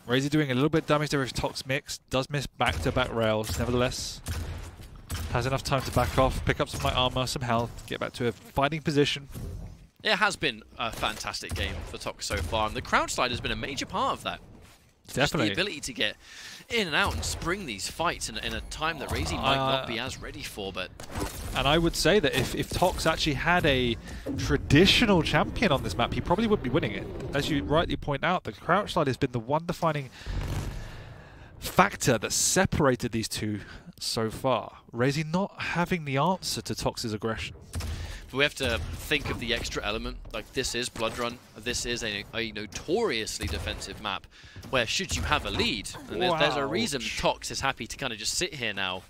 Raisy doing a little bit of damage to his Tox mix. Does miss back-to-back rails, nevertheless. Has enough time to back off, pick up some light armor, some health, get back to a fighting position. It has been a fantastic game for Tox so far, and the crouch slide has been a major part of that. Definitely. Just the ability to get in and out and spring these fights in a time that Raisy might not be as ready for. But and I would say that if Tox actually had a traditional champion on this map, he probably would be winning it. As you rightly point out, the crouch slide has been the one defining factor that separated these two so far. Raisy not having the answer to Tox's aggression. But we have to think of the extra element. Like, this is Blood Run. This is a notoriously defensive map where should you have a lead, and there's a reason Tox is happy to kind of just sit here now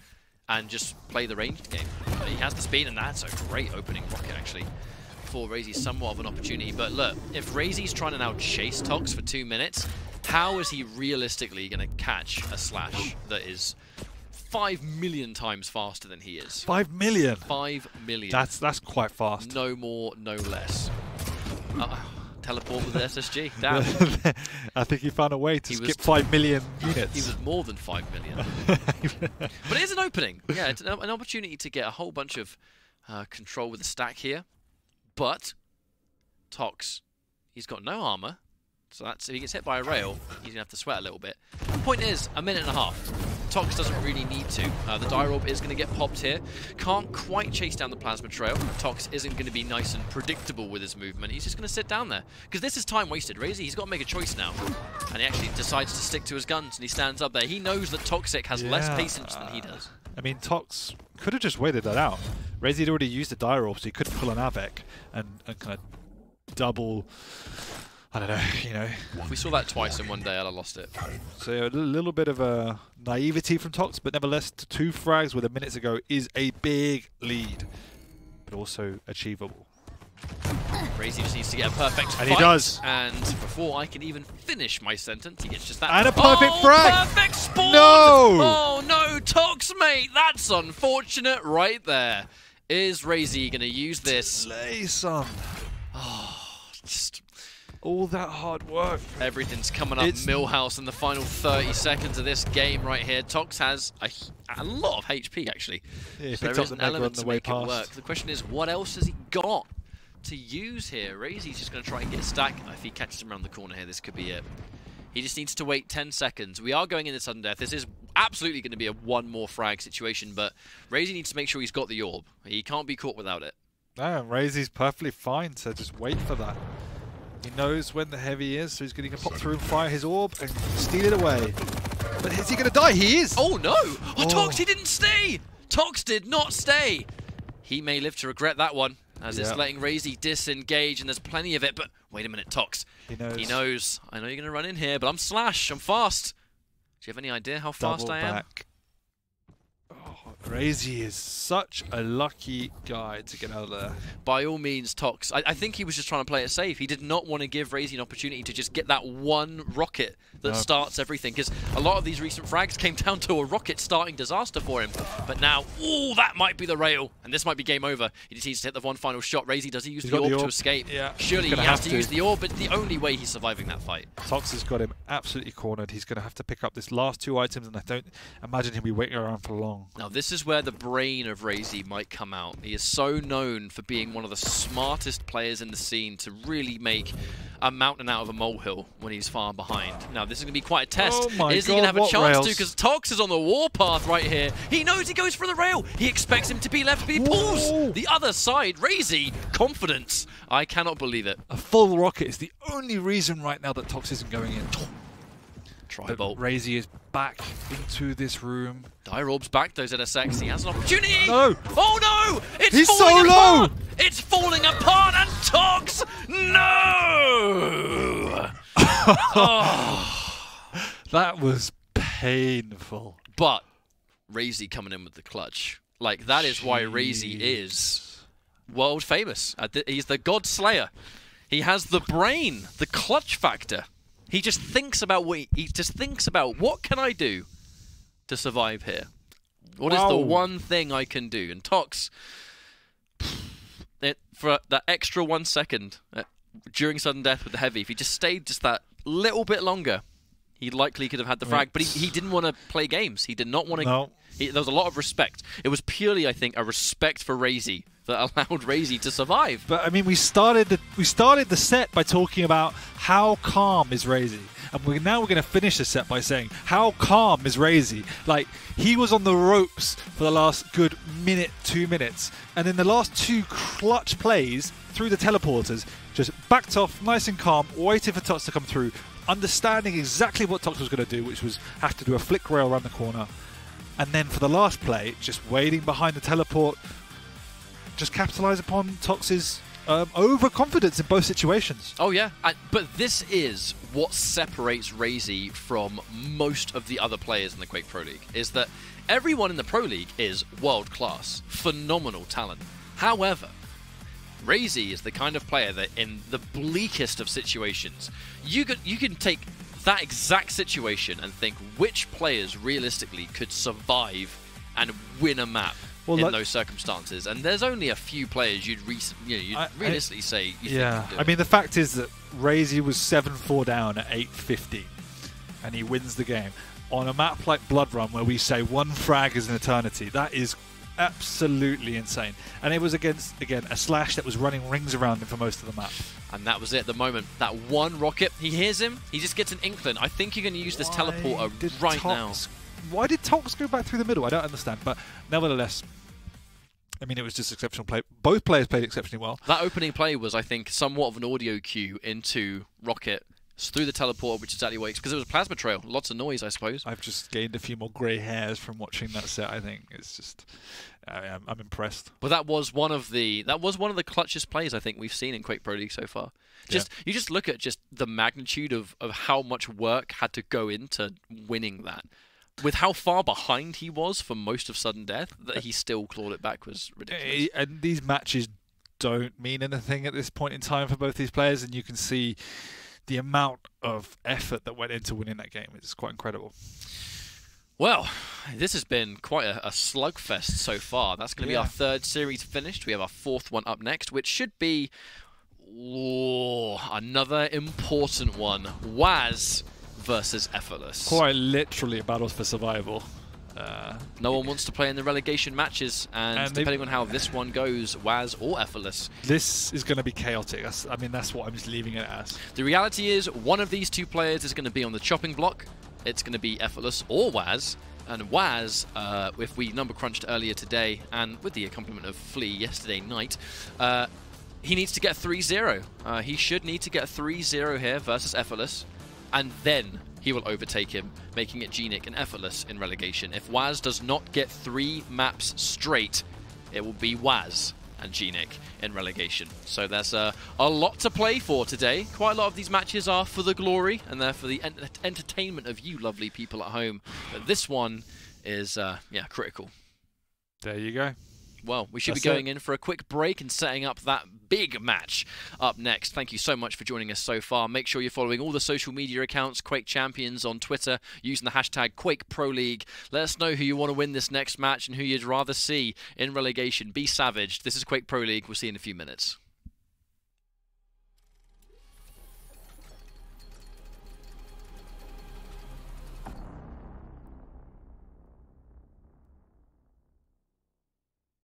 and just play the ranged game. He has the speed, and that's a great opening rocket, actually, for Raisy. Somewhat of an opportunity. But look, if Raisy's trying to now chase Tox for 2 minutes, how is he realistically going to catch a slash that is 5 million times faster than he is? 5 million? 5 million. That's quite fast. No more, no less. Teleport with the SSG. Damn. I think he found a way to skip 5 million units. He was more than 5 million. But it is an opening. Yeah, it's an opportunity to get a whole bunch of control with the stack here. But Tox, he's got no armor. So that's, if he gets hit by a rail, he's going to have to sweat a little bit. The point is, 1.5 minutes. Tox doesn't really need to. The dire orb is going to get popped here. Can't quite chase down the plasma trail. Tox isn't going to be nice and predictable with his movement. He's just going to sit down there. Because this is time wasted. Raisy, he's got to make a choice now. And he actually decides to stick to his guns, and he stands up there. He knows that toxjq has less patience than he does. I mean, Tox could have just waited that out. Raisy had already used the dire orb, so he could pull an Avec and kind of double... I don't know, you know. If we saw that twice in one day, I'd have lost it. So a little bit of a naivety from Tox, but nevertheless, 2 frags with a minute to go is a big lead, but also achievable. Raisy just needs to get a perfect fight. And he does. And before I can even finish my sentence, he gets just that. And a perfect frag! Perfect spawn! No! Oh no, Tox, mate! That's unfortunate right there. Is Raisy going to use this? Slay, son. Oh, just... all that hard work. Everything's coming up Millhouse in the final 30 seconds of this game right here. Tox has a lot of HP, actually. Yeah, he so picked there up is an the element on the to way make past. it work. The question is, what else has he got to use here? Raisy's just going to try and get a stack. If he catches him around the corner here, this could be it. He just needs to wait 10 seconds. We are going into sudden death. This is absolutely going to be a one more frag situation, but Raisy needs to make sure he's got the orb. He can't be caught without it. No, Raisy's perfectly fine, so just wait for that. He knows when the heavy is, so he's going to pop through and fire his orb and steal it away. But is he going to die? He is! Oh no! Oh, Tox, he didn't stay! Tox did not stay! He may live to regret that one, as it's letting Raisy disengage, and there's plenty of it, but wait a minute, Tox. He knows. He knows. I know you're going to run in here, but I'm Slash, I'm fast. Do you have any idea how fast I am? Back. Oh, Raisy is such a lucky guy to get out of there. By all means, Tox. I think he was just trying to play it safe. He did not want to give Raisy an opportunity to just get that one rocket that starts everything. Because a lot of these recent frags came down to a rocket starting disaster for him. But now, ooh, that might be the rail. And this might be game over. He just needs to hit the one final shot. Raisy, does he use the orb to escape? Yeah. Surely he has to use the orb, but the only way he's surviving that fight. Tox has got him absolutely cornered. He's going to have to pick up this last 2 items, and I don't imagine he'll be waiting around for long. Now, this is where the brain of Raisy might come out. He is so known for being one of the smartest players in the scene to really make a mountain out of a molehill when he's far behind. Now, this is going to be quite a test. Oh my is he going to have a chance rails? to? Because Tox is on the warpath right here. He knows he goes for the rail. He expects him to be left, but he pulls the other side. Raisy, confidence. I cannot believe it. A full rocket is the only reason right now that Tox isn't going in. Tri-bolt. Raisy is back into this room. Dire Orb's back, though, ZSX. He has an opportunity. No! Oh no! It's He's falling so apart! low! It's falling apart, and Tox! No! Oh. That was painful. But Raisy coming in with the clutch. Like, that is why Raisy is world famous. He's the God Slayer. He has the brain, the clutch factor. He just thinks about what can I do to survive here? What is the one thing I can do? And Tox, for that extra 1 second during sudden death with the heavy, if he just stayed just that little bit longer, he likely could have had the frag. But he didn't want to play games. He did not want to. No. There was a lot of respect. It was purely, I think, a respect for Raisy that allowed Raisy to survive. But I mean, we started the set by talking about how calm is Raisy, and now we're going to finish the set by saying how calm is Raisy. Like, he was on the ropes for the last good minute, 2 minutes, and in the last 2 clutch plays through the teleporters, just backed off, nice and calm, waiting for Tox to come through, understanding exactly what Tox was going to do, which was have to do a flick rail around the corner. And then for the last play, just waiting behind the teleport, just capitalise upon Tox's overconfidence in both situations. Oh yeah, but this is what separates Raisy from most of the other players in the Quake Pro League, is that everyone in the Pro League is world class, phenomenal talent. However, Raisy is the kind of player that in the bleakest of situations, you can take that exact situation and think which players realistically could survive and win a map in those circumstances. And there's only a few players you'd realistically say you think can do it. I mean, the fact is that Raisy was 7-4 down at 8:50, and he wins the game on a map like Blood Run, where we say one frag is an eternity. That is absolutely insane. And it was against, again, a Slash that was running rings around him for most of the map. And that was it, the moment. That one rocket, he hears him, he just gets an inkling. I think you're going to use this teleporter right now. Why did Tox go back through the middle? I don't understand. But nevertheless, I mean, it was just exceptional play. Both players played exceptionally well. That opening play was, I think, somewhat of an audio cue into Rocket through the teleporter, which is exactly what, because it was a plasma trail. Lots of noise, I suppose. I've just gained a few more grey hairs from watching that set. I think it's just, I'm impressed. But that was one of the clutchest plays I think we've seen in Quake Pro League so far. You just look at just the magnitude of how much work had to go into winning that. With how far behind he was for most of sudden death, that he still clawed it back was ridiculous. And these matches don't mean anything at this point in time for both these players, and you can see the amount of effort that went into winning that game. It's quite incredible. Well, this has been quite a slugfest so far. That's going to be our 3rd series finished. We have our 4th one up next, which should be another important one. Waz versus Effortless. Quite literally a battle for survival. No one wants to play in the relegation matches, and depending on how this one goes, Waz or Effortless. This is going to be chaotic. I mean, that's what I'm just leaving it as. The reality is, one of these 2 players is going to be on the chopping block. It's going to be Effortless or Waz. And Waz, if we number crunched earlier today, and with the accompaniment of Flea yesterday night, he needs to get 3-0. He should need to get 3-0 here versus Effortless, and then he will overtake him, making it Genic and Effortless in relegation. If Waz does not get 3 maps straight, it will be Waz and Genic in relegation. So there's a lot to play for today. Quite a lot of these matches are for the glory, and they're for the entertainment of you lovely people at home. But this one is, critical. There you go. Well, we should be going in for a quick break and setting up that big match up next. Thank you so much for joining us so far. Make sure you're following all the social media accounts, Quake Champions on Twitter, using the hashtag Quake Pro League. Let us know who you want to win this next match and who you'd rather see in relegation. Be savage. This is Quake Pro League. We'll see you in a few minutes.